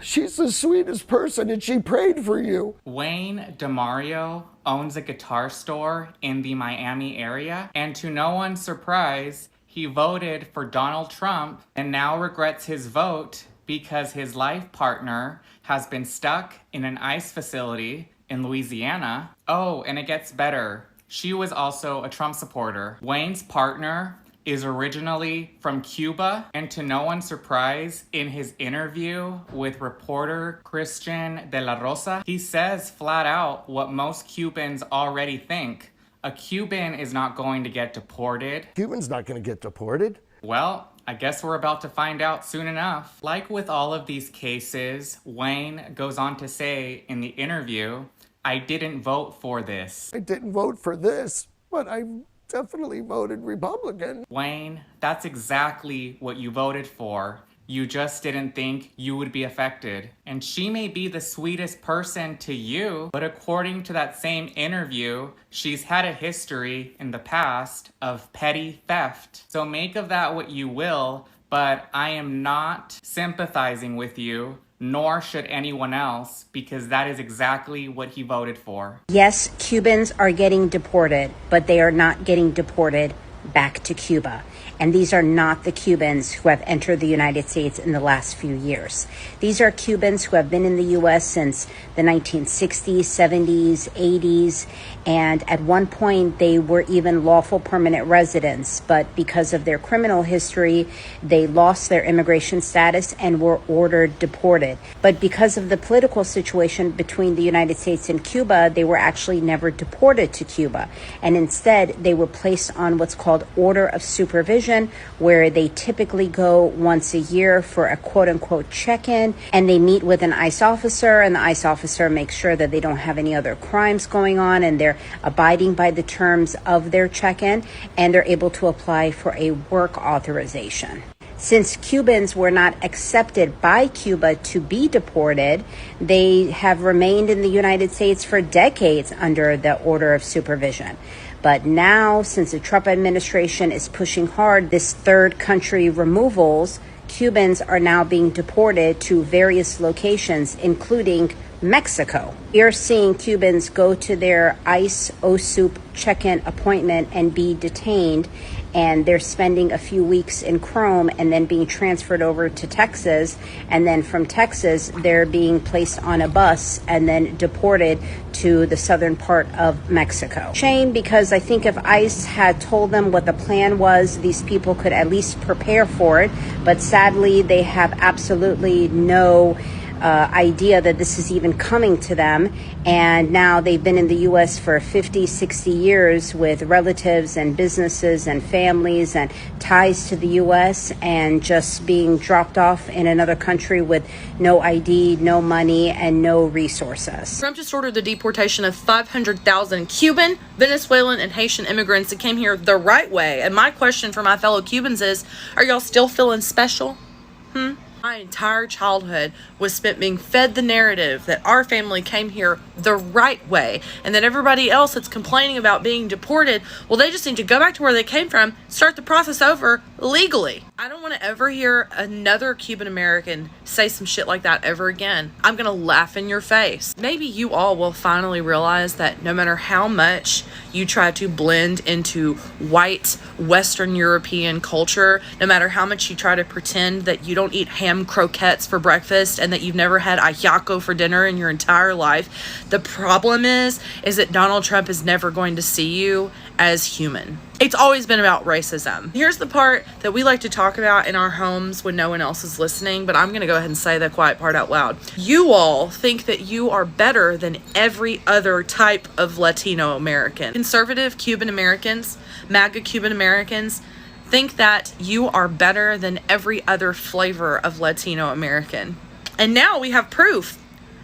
She's the sweetest person and she prayed for you. Wayne DeMario owns a guitar store in the Miami area, and to no one's surprise, he voted for Donald Trump and now regrets his vote because his life partner has been stuck in an ICE facility in Louisiana. Oh, and it gets better. She was also a Trump supporter. Wayne's partner is originally from Cuba, and to no one's surprise, in his interview with reporter Christian de la Rosa, he says flat out what most Cubans already think. A Cuban is not going to get deported. Cuban's not going to get deported. Well, I guess we're about to find out soon enough. Like with all of these cases, Wayne goes on to say in the interview, I didn't vote for this. I didn't vote for this, but I definitely voted Republican. Wayne, that's exactly what you voted for. You just didn't think you would be affected. And she may be the sweetest person to you, but according to that same interview, she's had a history in the past of petty theft. So make of that what you will, but I am not sympathizing with you, nor should anyone else, because that is exactly what he voted for. Yes, Cubans are getting deported, but they are not getting deported back to Cuba. And these are not the Cubans who have entered the United States in the last few years. These are Cubans who have been in the U.S. since the 1960s, 70s, 80s, and at one point they were even lawful permanent residents. But because of their criminal history, they lost their immigration status and were ordered deported. But because of the political situation between the United States and Cuba, they were actually never deported to Cuba. And instead, they were placed on what's called order of supervision, where they typically go once a year for a quote-unquote check-in, and they meet with an ICE officer, and the ICE officer makes sure that they don't have any other crimes going on, and they're abiding by the terms of their check-in, and they're able to apply for a work authorization. Since Cubans were not accepted by Cuba to be deported, they have remained in the United States for decades under the order of supervision. But now, since the Trump administration is pushing hard this third country removals, Cubans are now being deported to various locations, including Mexico. You're seeing Cubans go to their ICE OSUP check-in appointment and be detained, and they're spending a few weeks in Chrome and then being transferred over to Texas, and then from Texas they're being placed on a bus and then deported to the southern part of Mexico. Shame, because I think if ICE had told them what the plan was, these people could at least prepare for it, but sadly they have absolutely no idea that this is even coming to them. And now they've been in the U.S. for 50, 60 years with relatives and businesses and families and ties to the U.S. and just being dropped off in another country with no ID, no money, and no resources. Trump just ordered the deportation of 500,000 Cuban, Venezuelan, and Haitian immigrants that came here the right way. And my question for my fellow Cubans is, are y'all still feeling special? My entire childhood was spent being fed the narrative that our family came here the right way, and that everybody else that's complaining about being deported, well, they just need to go back to where they came from, start the process over legally. I don't want to ever hear another Cuban American say some shit like that ever again. I'm gonna laugh in your face. Maybe you all will finally realize that no matter how much you try to blend into white Western European culture, no matter how much you try to pretend that you don't eat ham croquettes for breakfast and that you've never had ajiaco for dinner in your entire life, the problem is that Donald Trump is never going to see you as human. It's always been about racism. Here's the part that we like to talk about in our homes when no one else is listening, but I'm gonna go ahead and say the quiet part out loud. You all think that you are better than every other type of Latino American. Conservative Cuban Americans, MAGA Cuban Americans, think that you are better than every other flavor of Latino American. And now we have proof.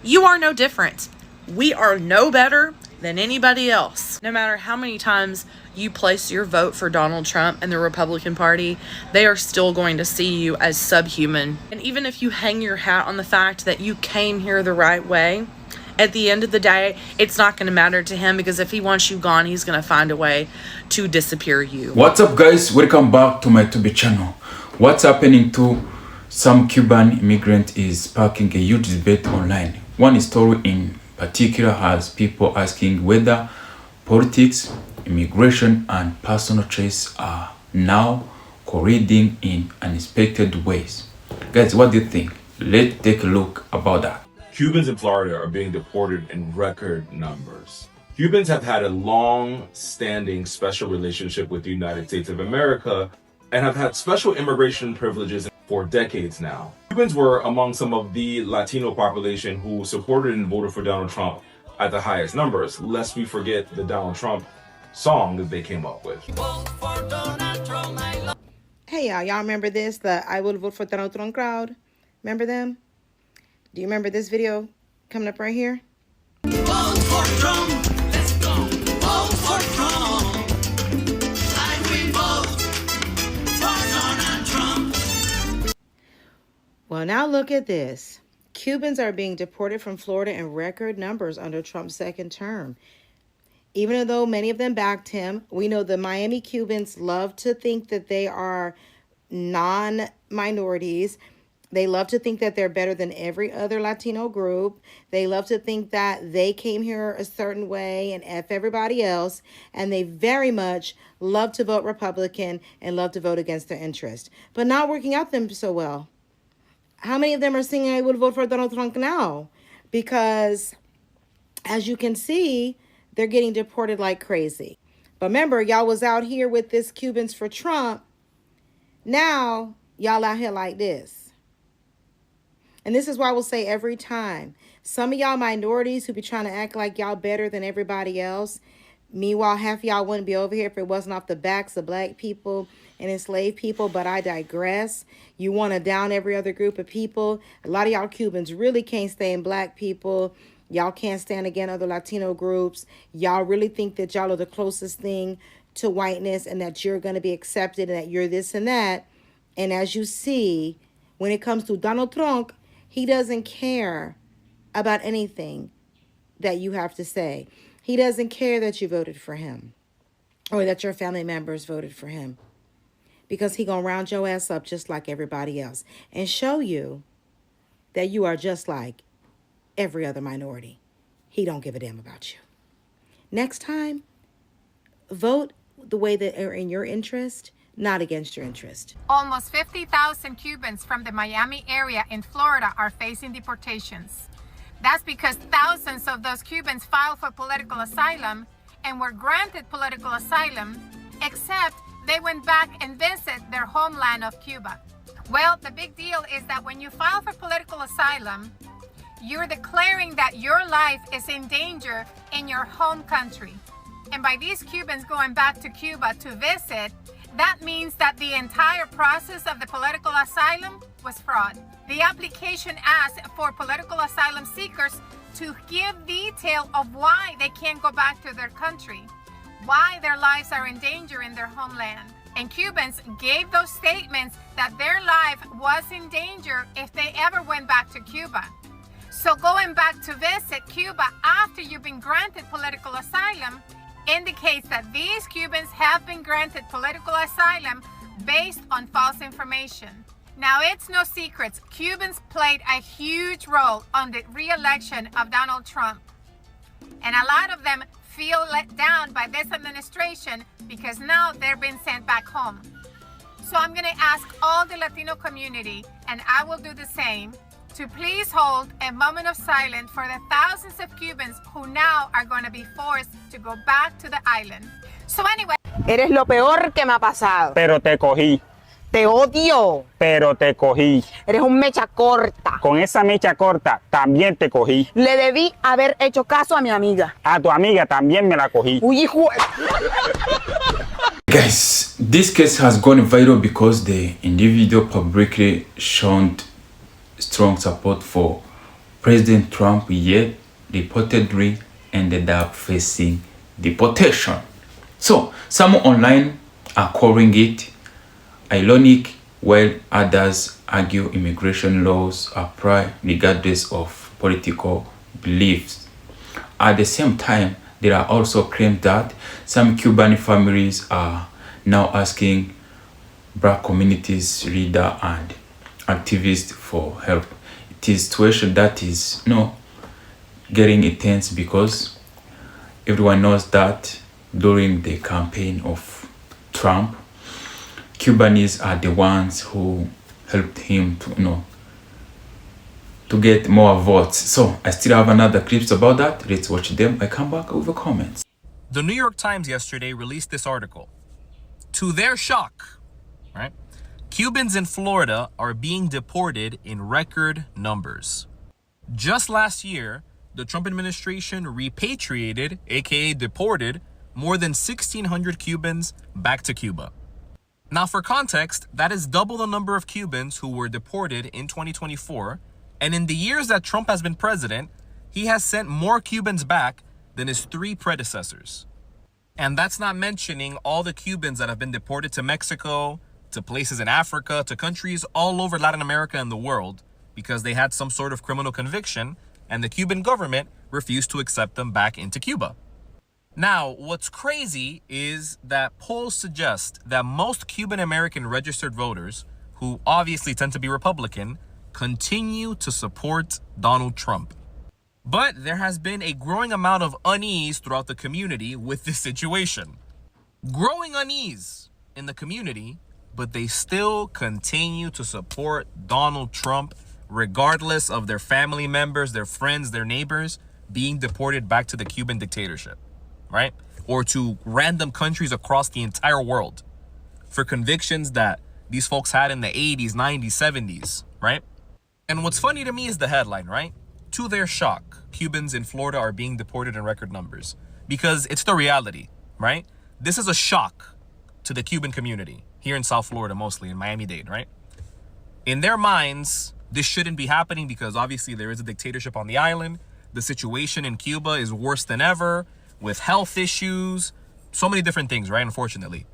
You are no different. We are no better than anybody else. No matter how many times you place your vote for Donald Trump and the Republican Party, they are still going to see you as subhuman. And even if you hang your hat on the fact that you came here the right way, at the end of the day, it's not going to matter to him, because if he wants you gone, he's going to find a way to disappear you. What's up, guys? Welcome back to my YouTube channel. What's happening to Some Cuban immigrant is sparking a huge debate online. One story in particular has people asking whether politics, immigration, and personal choice are now colliding in unexpected ways. Guys, what do you think? Let's take a look about that. Cubans in Florida are being deported in record numbers. Cubans have had a long-standing special relationship with the United States of America and have had special immigration privileges for decades now. Cubans were among some of the Latino population who supported and voted for Donald Trump at the highest numbers, lest we forget the Donald Trump song that they came up with. Hey y'all remember this? The I will vote for Donald Trump crowd. Remember them? Do you remember this video coming up right here? Vote for Trump. Let's go. Vote for Trump. I will vote for Donald Trump. Well, now look at this. Cubans are being deported from Florida in record numbers under Trump's second term. Even though many of them backed him, we know the Miami Cubans love to think that they are non-minorities. They love to think that they're better than every other Latino group. They love to think that they came here a certain way and F everybody else. And they very much love to vote Republican and love to vote against their interest. But not working out them so well. How many of them are saying I would vote for Donald Trump now? Because as you can see, they're getting deported like crazy. But remember, y'all was out here with this Cubans for Trump. Now, y'all out here like this. And this is why I will say every time, some of y'all minorities who be trying to act like y'all better than everybody else, meanwhile, half y'all wouldn't be over here if it wasn't off the backs of black people and enslaved people, but I digress. You want to down every other group of people. A lot of y'all Cubans really can't stand black people. Y'all can't stand again other Latino groups. Y'all really think that y'all are the closest thing to whiteness and that you're going to be accepted and that you're this and that. And as you see, when it comes to Donald Trump, he doesn't care about anything that you have to say. He doesn't care that you voted for him or that your family members voted for him, because he gonna round your ass up just like everybody else and show you that you are just like every other minority. He don't give a damn about you. Next time, vote the way that are in your interest, not against your interest. Almost 50,000 Cubans from the Miami area in Florida are facing deportations. That's because thousands of those Cubans filed for political asylum and were granted political asylum, except they went back and visited their homeland of Cuba. Well, the big deal is that when you file for political asylum, you're declaring that your life is in danger in your home country. And by these Cubans going back to Cuba to visit, that means that the entire process of the political asylum was fraud. The application asked for political asylum seekers to give detail of why they can't go back to their country, why their lives are in danger in their homeland. And Cubans gave those statements that their life was in danger if they ever went back to Cuba. So going back to visit Cuba after you've been granted political asylum indicates that these Cubans have been granted political asylum based on false information. Now, it's no secret, Cubans played a huge role on the re-election of Donald Trump. And a lot of them feel let down by this administration because now they're being sent back home. So I'm going to ask all the Latino community, and I will do the same, to please hold a moment of silence for the thousands of Cubans who now are going to be forced to go back to the island. So anyway. Eres lo peor que me ha pasado. Pero te cogí. Te odio. Pero te cogí. Eres un mecha corta. Con esa mecha corta también te cogí. Le debí haber hecho caso a mi amiga. A tu amiga también me la cogí. Uy, hijo. Guys, this case has gone viral because the individual publicly showed strong support for President Trump, yet reportedly ended up facing deportation. So, some online are calling it ironic, while others argue immigration laws apply regardless of political beliefs. At the same time, there are also claims that some Cuban families are now asking black communities leaders and activists for help. It is a situation that is, getting intense because everyone knows that during the campaign of Trump, Cubans are the ones who helped him to get more votes. So I still have another clips about that. Let's watch them. I come back with the comments. The New York Times yesterday released this article. To their shock, right? Cubans in Florida are being deported in record numbers. Just last year, the Trump administration repatriated, aka deported, more than 1,600 Cubans back to Cuba. Now, for context, that is double the number of Cubans who were deported in 2024. And in the years that Trump has been president, he has sent more Cubans back than his 3 predecessors. And that's not mentioning all the Cubans that have been deported to Mexico, to places in Africa, to countries all over Latin America and the world because they had some sort of criminal conviction and the Cuban government refused to accept them back into Cuba. Now, what's crazy is that polls suggest that most Cuban American registered voters, who obviously tend to be Republican, continue to support Donald Trump. But there has been a growing amount of unease throughout the community with this situation. Growing unease in the community, but they still continue to support Donald Trump regardless of their family members, their friends, their neighbors being deported back to the Cuban dictatorship, right? Or to random countries across the entire world for convictions that these folks had in the 80s, 90s, 70s, right? And what's funny to me is the headline, right? To their shock, Cubans in Florida are being deported in record numbers. Because it's the reality, right? This is a shock to the Cuban community here in South Florida, mostly in Miami-Dade, right? In their minds, this shouldn't be happening because obviously there is a dictatorship on the island. The situation in Cuba is worse than ever with health issues, so many different things, right? Unfortunately.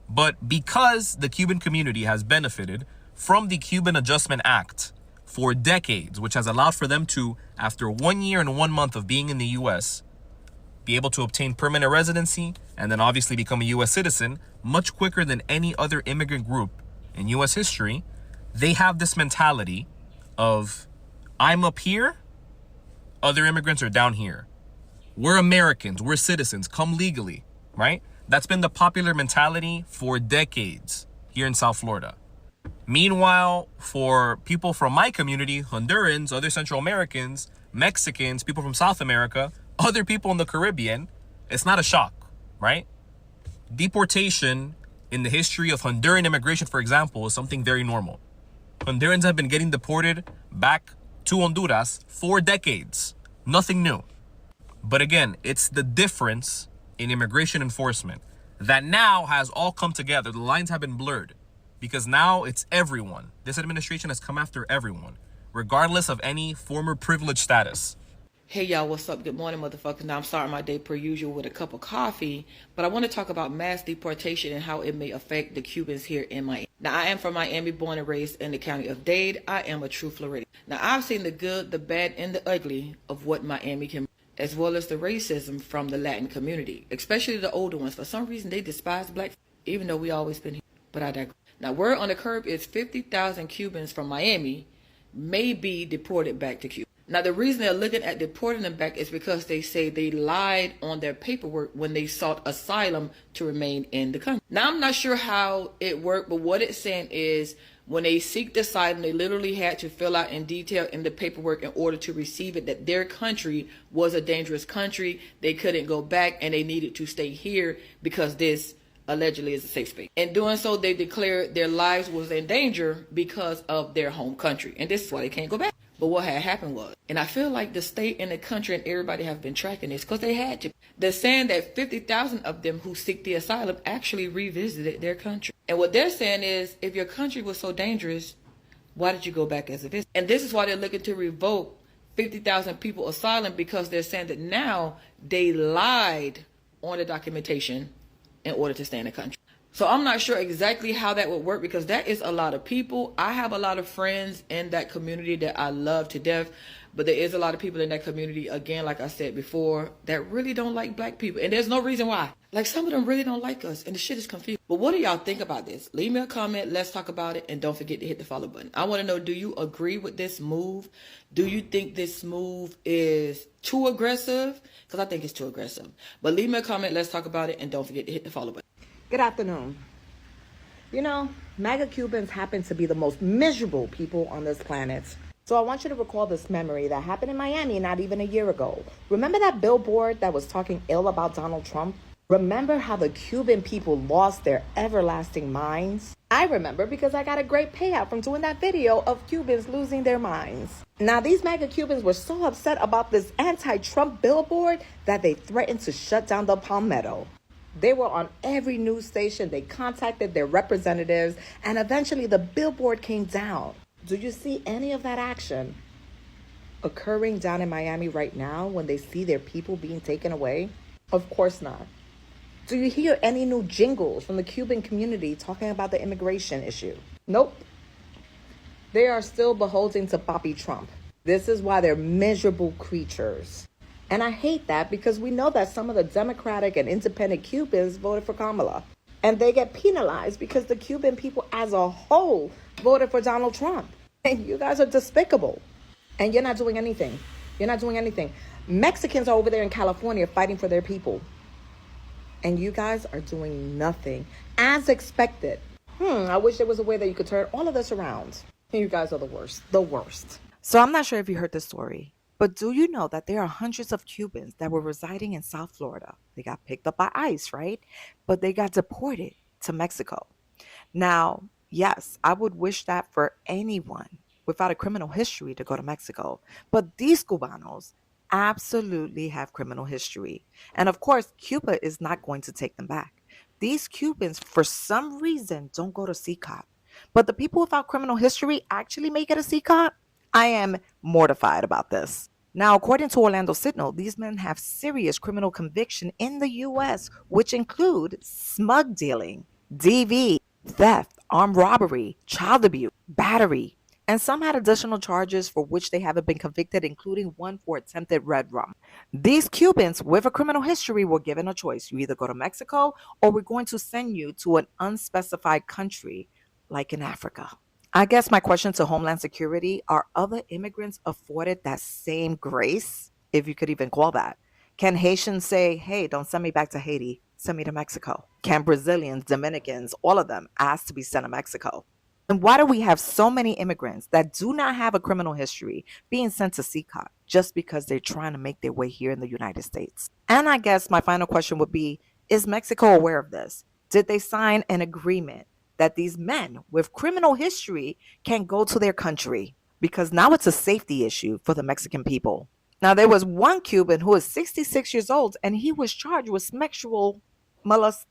But because the Cuban community has benefited from the Cuban Adjustment Act for decades, which has allowed for them to, after 1 year and 1 month of being in the U.S., be able to obtain permanent residency and then obviously become a U.S. citizen much quicker than any other immigrant group in U.S. history, they have this mentality of, I'm up here, other immigrants are down here. We're Americans, we're citizens, come legally, right? That's been the popular mentality for decades here in South Florida. Meanwhile, for people from my community, Hondurans, other Central Americans, Mexicans, people from South America, other people in the Caribbean, it's not a shock, right? Deportation in the history of Honduran immigration, for example, is something very normal. Hondurans have been getting deported back to Honduras for decades. Nothing new. But again, it's the difference in immigration enforcement that now has all come together. The lines have been blurred because now it's everyone. This administration has come after everyone, regardless of any former privileged status. Hey y'all, what's up? Good morning, motherfuckers. Now I'm starting my day per usual with a cup of coffee, but I want to talk about mass deportation and how it may affect the Cubans here in Miami. Now I am from Miami, born and raised in the county of Dade. I am a true Floridian. Now I've seen the good, the bad, and the ugly of what Miami can, as well as the racism from the Latin community, especially the older ones. For some reason, they despise black, even though we always been here. But I digress. Now word on the curb is 50,000 Cubans from Miami may be deported back to Cuba. Now, the reason they're looking at deporting them back is because they say they lied on their paperwork when they sought asylum to remain in the country. Now, I'm not sure how it worked, but what it's saying is when they seek asylum, they literally had to fill out in detail in the paperwork in order to receive it that their country was a dangerous country. They couldn't go back and they needed to stay here because this allegedly is a safe space. In doing so, they declared their lives was in danger because of their home country. And this is why they can't go back. But what had happened was, and I feel like the state and the country and everybody have been tracking this because they had to. They're saying that 50,000 of them who seek the asylum actually revisited their country. And what they're saying is, if your country was so dangerous, why did you go back as a visitor? And this is why they're looking to revoke 50,000 people asylum, because they're saying that now they lied on the documentation in order to stay in the country. So I'm not sure exactly how that would work because that is a lot of people. I have a lot of friends in that community that I love to death, But there is a lot of people in that community, again, like I said before, that really don't like black people. And there's no reason why. Like, some of them really don't like us, and the shit is confused. But what do y'all think about this? Leave me a comment. Let's talk about it. And don't forget to hit the follow button. I want to know, do you agree with this move? Do you think this move is too aggressive? Because I think it's too aggressive. But leave me a comment. Let's talk about it. And don't forget to hit the follow button. Good afternoon. You know, MAGA Cubans happen to be the most miserable people on this planet. So I want you to recall this memory that happened in Miami not even a year ago. Remember that billboard that was talking ill about Donald Trump? Remember how the Cuban people lost their everlasting minds? I remember because I got a great payout from doing that video of Cubans losing their minds. Now, these MAGA Cubans were so upset about this anti-Trump billboard that they threatened to shut down the Palmetto. They were on every news station. They contacted their representatives, and eventually the billboard came down. Do you see any of that action occurring down in Miami right now when they see their people being taken away? Of course not. Do you hear any new jingles from the Cuban community talking about the immigration issue? Nope. They are still beholden to Papi Trump. This is why they're miserable creatures. And I hate that because we know that some of the Democratic and independent Cubans voted for Kamala. And they get penalized because the Cuban people as a whole voted for Donald Trump. And you guys are despicable. And you're not doing anything. You're not doing anything. Mexicans are over there in California fighting for their people. And you guys are doing nothing. As expected. I wish there was a way that you could turn all of this around. You guys are the worst. The worst. So I'm not sure if you heard this story. But do you know that there are hundreds of Cubans that were residing in South Florida? They got picked up by ICE, right? But they got deported to Mexico. Now, yes, I would wish that for anyone without a criminal history to go to Mexico. But these Cubanos absolutely have criminal history. And of course, Cuba is not going to take them back. These Cubans, for some reason, don't go to CCOT. But the people without criminal history actually make it a CCOT? I am mortified about this. Now, according to Orlando Sentinel, these men have serious criminal conviction in the U.S., which include smug dealing, DV, theft, armed robbery, child abuse, battery, and some had additional charges for which they haven't been convicted, including one for attempted red rum. These Cubans with a criminal history were given a choice. You either go to Mexico or we're going to send you to an unspecified country like in Africa. I guess my question to Homeland Security, are other immigrants afforded that same grace, if you could even call that? Can Haitians say, hey, don't send me back to Haiti, send me to Mexico? Can Brazilians, Dominicans, all of them ask to be sent to Mexico? And why do we have so many immigrants that do not have a criminal history being sent to CCOT just because they're trying to make their way here in the United States? And I guess my final question would be, is Mexico aware of this? Did they sign an agreement that these men with criminal history can go to their country? Because now it's a safety issue for the Mexican people. Now, there was one Cuban who is 66 years old, and he was charged with sexual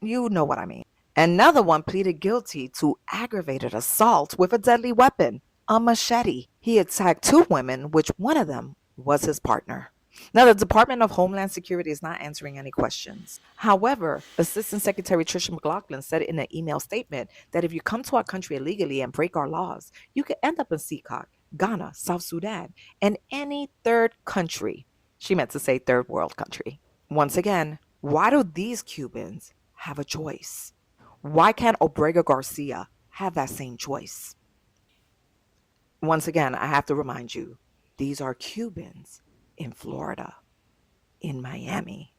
you know what I mean. Another one pleaded guilty to aggravated assault with a deadly weapon, a machete. He attacked two women, which one of them was his partner. Now, the Department of Homeland Security is not answering any questions. However, Assistant Secretary Tricia McLaughlin said in an email statement that if you come to our country illegally and break our laws, you could end up in CCOT, Ghana, South Sudan, and any third country. She meant to say third world country. Once again, why do these Cubans have a choice? Why can't Obregón Garcia have that same choice? Once again, I have to remind you, these are Cubans in Florida, in Miami.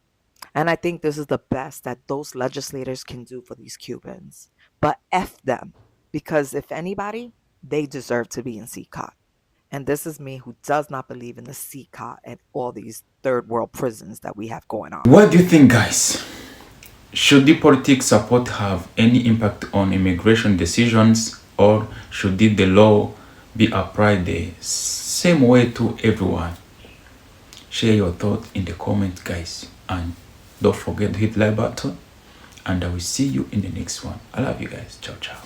And I think this is the best that those legislators can do for these Cubans. But F them, because if anybody, they deserve to be in CCOT. And this is me who does not believe in the CCOT and all these third world prisons that we have going on. What do you think, guys? Should the politics support have any impact on immigration decisions, or should the law be applied the same way to everyone? Share your thoughts in the comments, guys, and don't forget to hit the like button, and I will see you in the next one. I love you guys. Ciao, ciao.